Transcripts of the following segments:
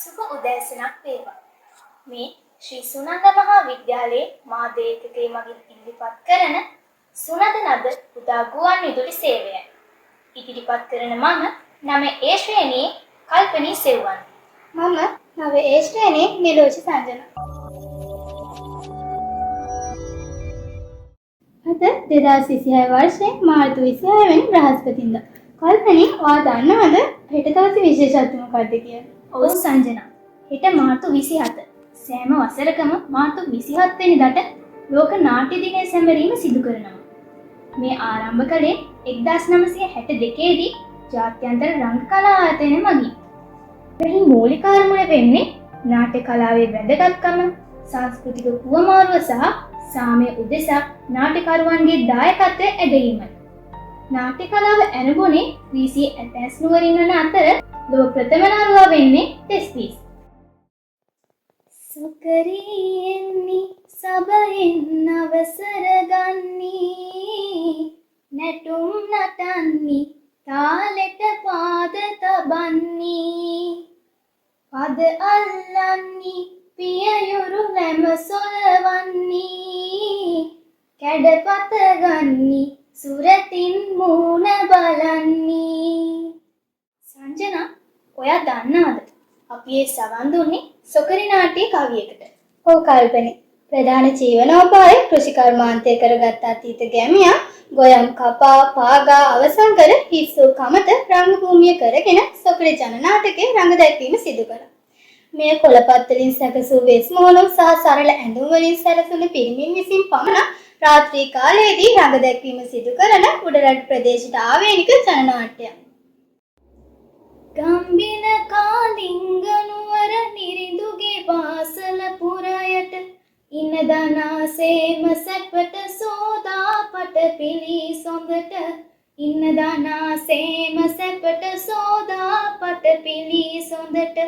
සුබ උදෑසනක් වේවා. මේ ශ්‍රී සුනන්ද මහා විද්‍යාලයේ මාධ්‍යේකකයේ මගින් ඉදිරිපත් කරන සුනන්ද නද උදා ගුවන් විදුලි සේවයයි. ඉදිරිපත් කරන මම 9A ශ්‍රේණියේ කල්පනී සෙව්වන්. මම 9A ශ්‍රේණියේ නිලෝචි සංජන. අද 2026 වර්ෂයේ මාර්තු 26 වෙනි බ්‍රහස්පතින්දා. කල්පනී ඔයා දන්නවද හෙට දවසේ විශේෂත්වය මොකක්ද කියලා? ඔව් සංජනා. හෙට මාර්තු 27. සෑම වසරකම මාර්තු 27 වෙනිදාට ලෝක නාට්‍ය දිනය සැමරීම සිදු කරනවා. මේ ආරම්භ කළේ 1962 දී ජාත්‍යන්තර රංග කලා ආයතනය මගින්. මෙහි මූලික අරමුණ වෙන්නේ නාට්‍ය කලාවේ වැදගත්කම, සංස්කෘතික පුවමාරුව සහ සාමය උදෙසා නාට්‍යකරුවන්ගේ දායකත්වය ඇගයීමයි. නාට්‍ය කලාව ඇරඹුණේ රීසී ඇතැස් නුවරින් වන අතර ලොව ප්‍රථම නරුවා වෙන්නේ ටෙස්පීස්. සුකරියෙන්නි සබයෙන් අවසර ගන්නී නැටුම් නටන්නි තාලෙට පාද තබන්නී පද අල්ලන්නි පියයුරු වැම සොලවන්නී කැඩපත ගන්නි සුරතින් මූණ බලන්නී. සංජනා, ඔයා දන්නවද අපි ඒ සවන් දුන්නේ සොකරි නාට්‍ය කවියකට? ඔව් කල්පනී. ප්‍රධාන ජීවනෝපාය කෘෂිකර්මාන්තය කරගත් අතීත ගැමියා ගොයම් කපා පාගා අවසන් කර හිස්සු කමත රංගභූමිය කරගෙන සොකරි ජන නාටකයේ රඟ දැක්වීම සිදු කළා. මෙය කොළපත් වලින් සැකසූ වෙස් මොහොනුම් සහ සරල ඇඳුම් වලින් සැරසුණු පිරිමින් විසින් පමණ රාත්‍රී කාලයේදී රඟ දැක්වීම සිදු කරන උඩරට ප්‍රදේශයට ආවේනික ජන නාට්‍යයක්. ගම්බින කාලිංගනුවර නිරිඳුගේ පාසල පුරයට ඉන්න දනාසේම සැපට සෝදා පට පිලි සොඳට ඉන්න දනාසේම සැපට සෝදා පට පිලි සොඳට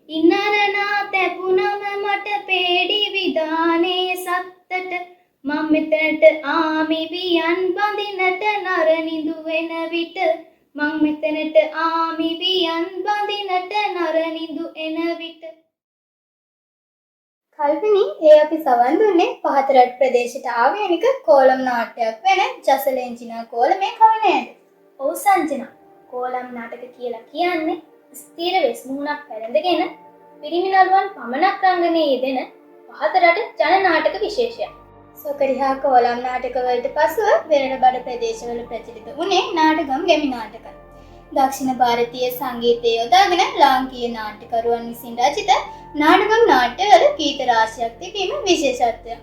ඉන්නරනා තැපුනම මට පේඩි විදානේ සත්තට මම මෙතනට ආමි වියන් බඳිනට නරනිඳු වෙන විට මං මෙතනට ආමි වියන් බඳිනට නරනිඳු එන විට. කල්පනී, ඒ අපි සවන් දුන්නේ පහතරට ප්‍රදේශයට ආවේනික කෝලම් නාට්‍යයක් වෙන ජසලෙන්ජිනා කෝලමේ කවනයද? ඔව් සංජනා. කෝලම් නාටක කියලා කියන්නේ ස්ථීර වෙස් මුහුණක් පැළඳගෙන පිරිමි නළුවන් පමණක් රංගනයේ යෙදෙන පහතරට ජන නාටක විශේෂයක්. සොකරි හා කෝලම් නාටක වලට පසුව වෙරළ බඩ ප්‍රදේශවල ප්‍රචලිත වුණේ නාටකම් ගැමි නාටකයි. දක්ෂිණ ಭಾರತೀಯ සංගීතය යොදාගෙන ලාංකීය නාට්‍යකරුවන් විසින් රචිත නාටකම් නාට්‍යවල ගීත රාශියක් තිබීම විශේෂත්වයක්.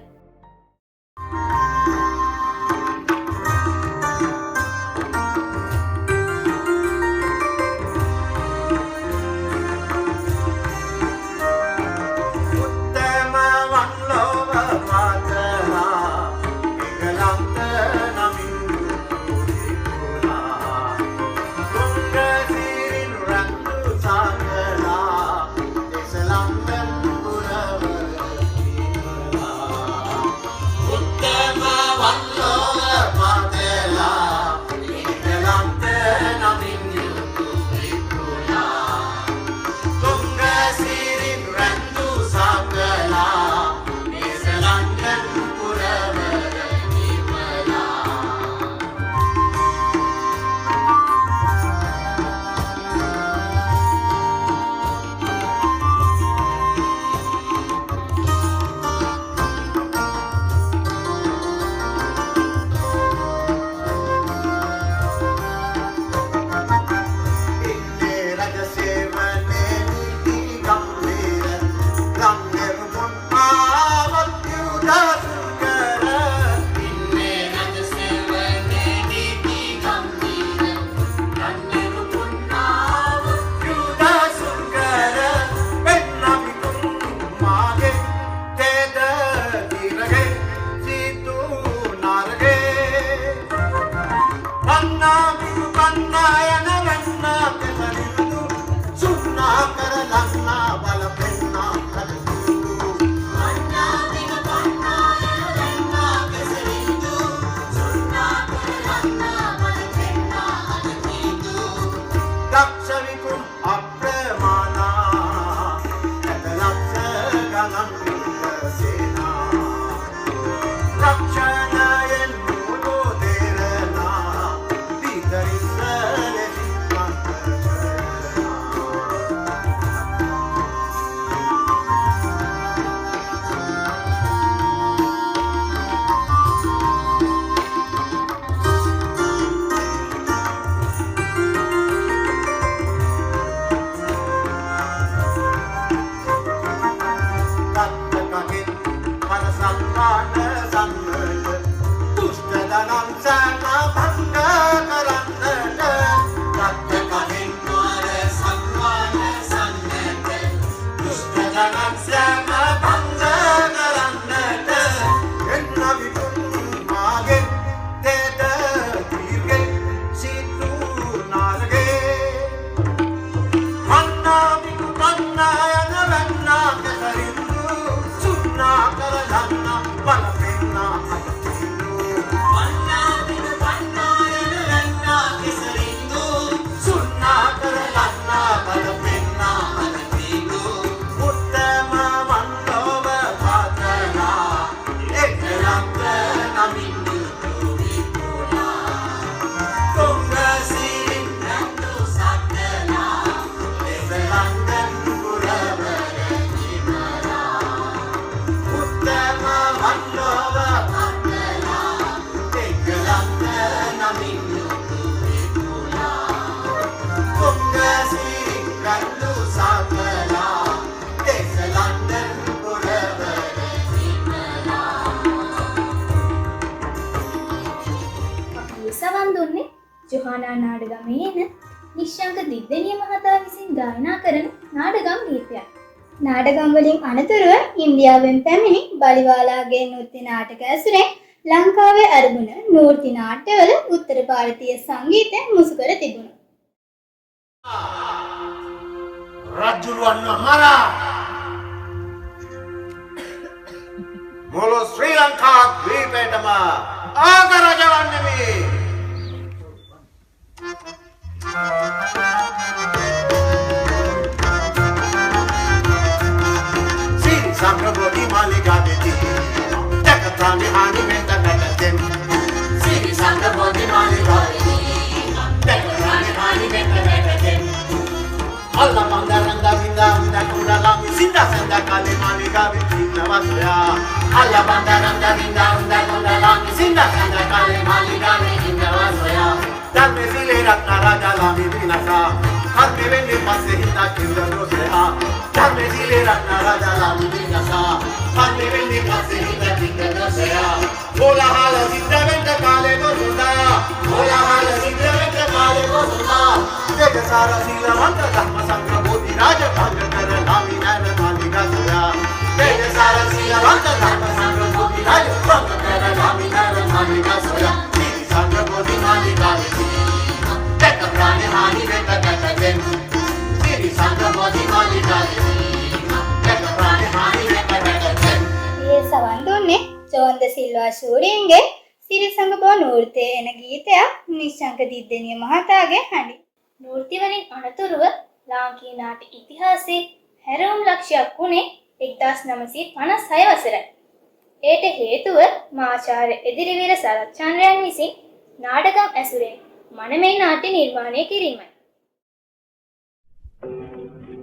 මානා නාඩගමේ එන නිශ්ශංක දිද්දෙනිය මහතා විසින් ගායනා කරන නාඩගම් ගීතයක්. නාටකම් වලින් අනතුරුව ඉන්දියාවෙන් පැමිණි බලිවාලාගේ නෘත්‍ය නාටක ඇසුරෙන් ලංකාවේ අරඹන නෘත්‍ය නාට්‍යවල උත්තර ಭಾರತೀಯ සංගීතය මුසු කර තිබුණා. රජුරුවන් මහරා මොළො ශ්‍රී ලංකා ද්වීපයටම ආගරජවන් නෙමේ. සිරි සංග්‍රබෝධි මාලිගාවේදී ජගත්‍රාමි හානි වෙත නැතෙම්. සිරි සංග්‍රබෝධි මාලිගාවේදී ජගත්‍රාමි හානි වෙත නැතෙම්. Allah bandaranga vinda vinda kundalami sinda senda kale maligavi innavasya. Allah bandaranga vinda vinda kundalami sinda senda kale maligavi innavasya. Dharme sile ratna raja lami vinasa harme vende passe hinda kinda dosya. Dharme sile ratna raja lami vinasa harme vende passe hinda kinda dosya. Bola hala sinda venda kale dosunda bola hala sinda venda kale dosunda. Jagara Silamanta Dhamma Sangha Bodhi Raja Bhanga Kara Lami Nara Malika Soya. Jagara Silamanta Dhamma Sangha Bodhi Raja Bhanga Kara Lami Nara Malika Soya. Siri Sangha Bodhi Malika Viti Teka Prane Hani Veta Teka Zen. Siri Sangha Bodhi Malika Viti Teka Prane Hani Veta Teka Zen. මේ සවන් දුන්නේ චෝන්ද සිල්වා ශූරියන්ගේ සිරිසංග බව නෘත්‍යයේ එන ගීතයක් නිශ්ශංක දිද්දෙනිය මහතාගේ හඬින්. නෘත්‍ය වලින් අනතුරුව ලාංකීය නාට්‍ය ඉතිහාසයේ හැරවුම් ලක්ෂයක් වුණේ 1956 වසරයි. ඒට හේතුව මාචාර්ය එදිරිවීර සරච්චන්ද්‍රයන් විසින් නාටකම් ඇසුරෙන් මනමේ නාට්‍ය නිර්මාණය කිරීමයි.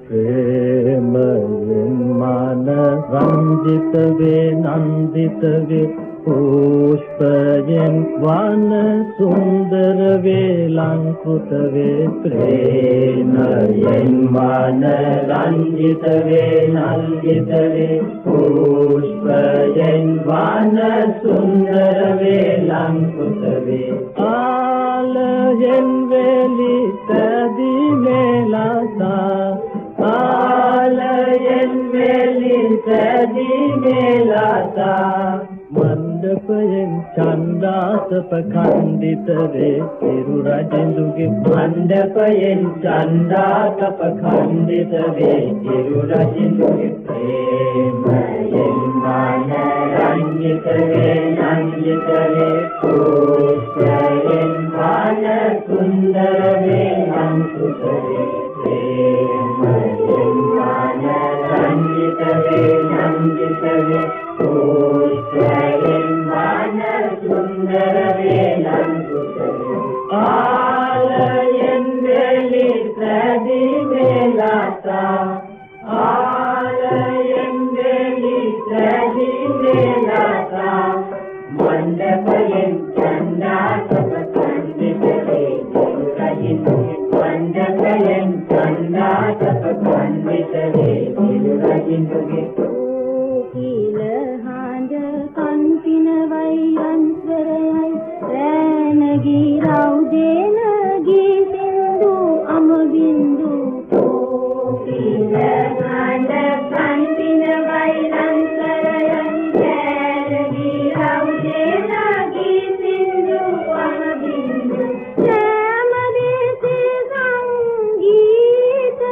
ප්‍රේමයෙන් මන රංජිත වේ නන්දිත වේ පුෂ්පයෙන් වන සුන්දර වේ ලංකృత වේ. ප්‍රේමයෙන් මන රංජිත වේ නන්දිත වේ පුෂ්පයෙන් වන සුන්දර වේ ලංකృత වේ. ආලයෙන් වෙලි තදී මේලාසා ආලයෙන් වෙලි තදී මේලාසා මණ්ඩපයෙන් චන්දාසප ඛණ්ඩිත වේ සිරු රජෙඳුගේ. මණ්ඩපයෙන් චන්දාසප ඛණ්ඩිත වේ සිරු රජෙඳුගේ. ප්‍රේමයෙන් මන රංජිත වේ නන්දිත වේ පුෂ්පයෙන් වන සුන්දර වේ ලංකృత වේ. ප්‍රේමයෙන් මන රංජිත වේ නන්දිත වේ පුෂ්පයෙන් වන සුන්දර වේ ලංකృత වේ. ආලයෙන් වෙලි තදී මේලාසා ආලයෙන් වෙලි තදී මේලාසා මණ්ඩපයෙන් චන්දාසප ඛණ්ඩිත වේ සිරු රජෙඳුගේ. මණ්ඩපයෙන් චන්දාසප ඛණ්ඩිත වේ සිරු රජෙඳුගේ. කීල හාඳ කන්පින වෛයන්තරයි රැනගී රවුදේන ගී සින්දු අම බින්දු. කීල හාඳ කන්පින වෛයන්තරයි රැනගී රවුදේන ගී සින්දු අම බින්දු. සෑමදේශේ සංගීත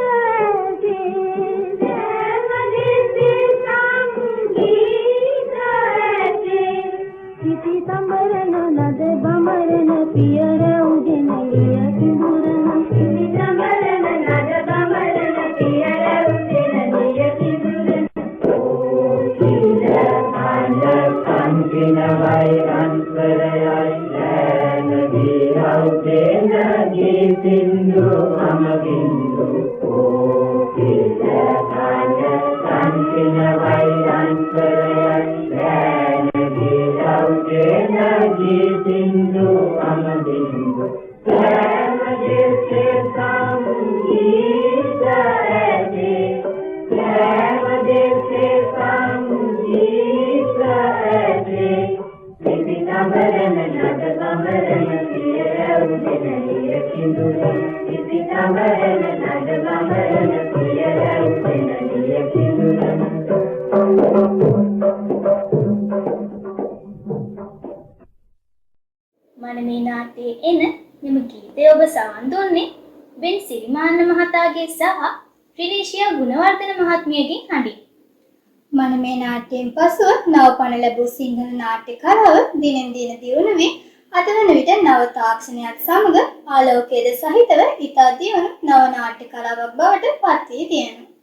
පිය රැවුදෙන සිඳුර ඉති සමරන නඩ බමරන පියරැව් වෙනලිය සිඳුර මනමේ නාට්‍යයේ එන මෙම ගීතය ඔබ සවන් දුන්නේ වෙන් සිරිමාන්න මහතාගේ සහ ත්‍රිලේෂියා ගුණවර්ධන මහත්මියගේ හඬින්. මනමේ නාට්‍යයෙන් පසුව නවපණ ලැබූ සිංහල නාට්‍ය කලාව දිනෙන් දින දියුණු වී අද වන විට නව තාක්ෂණයත් සමග ආලෝකයේද සහිතව ඉතා දියුණු නව නාට්‍ය කලාවක් බවට පත් වී තියෙනවා.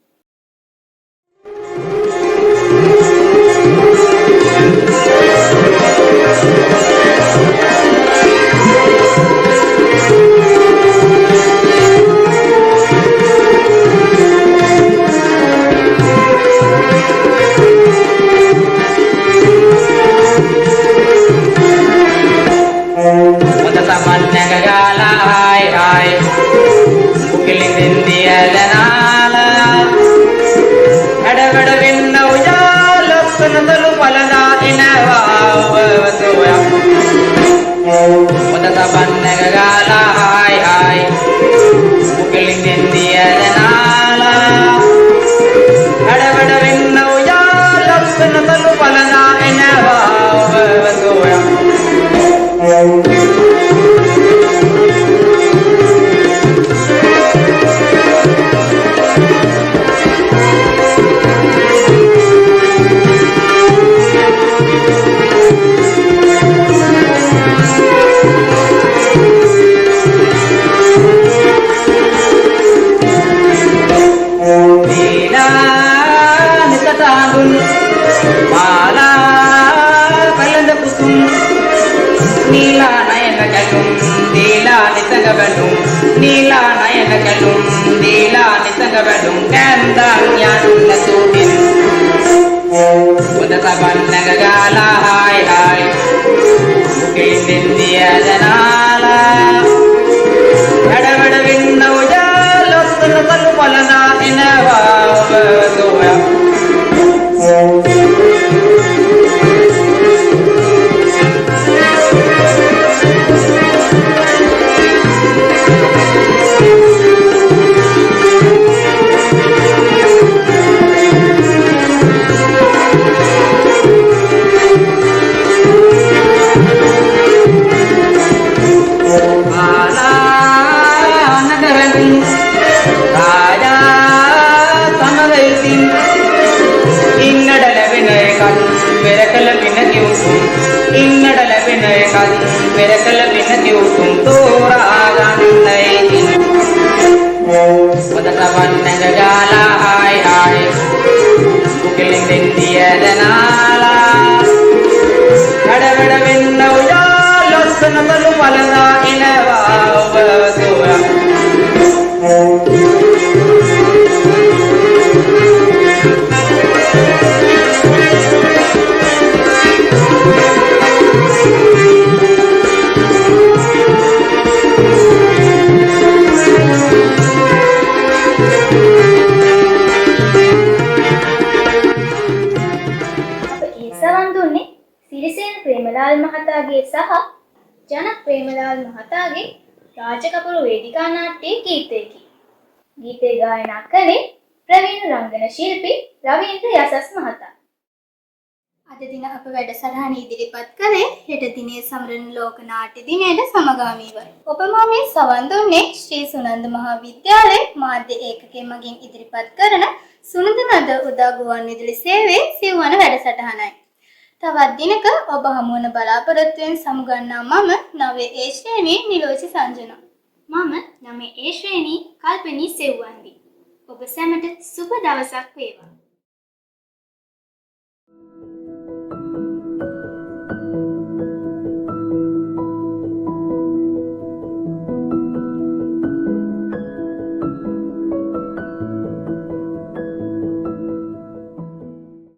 මහතාගේ සහ ජනක් ප්‍රේමලාල් මහතාගේ රාජකපුර වේදිකා නාට්‍යයේ ගීතයකි. ගීතය ගායනා කළේ ප්‍රවීණ රංගන ශිල්පී රවීන්ද්‍ර යසස් මහතා. අද දින අප වැඩසටහන ඉදිරිපත් කළේ හෙට දිනේ සමරන ලෝක නාට්‍ය දිනයට සමගාමීව. ඔබ මේ සවන් දුන්නේ ශ්‍රී සුනන්ද මහාවිද්‍යාලයේ මාධ්‍ය ඒකකයේ මගින් ඉදිරිපත් කරන සුනන්ද නද උදා ගුවන් විදුලි සේවයේ සිව්වන වැඩසටහනයි. තවත් දිනක ඔබ හමු වන බලාපොරොත්තුවෙන් සමුගන්නා මම 9 A ශ්‍රේණියේ නිලෝචි සංජනා. මම 9 A ශ්‍රේණියේ කල්පනී සෙව්වන්දි. ඔබ සැමට සුබ දවසක් වේවා.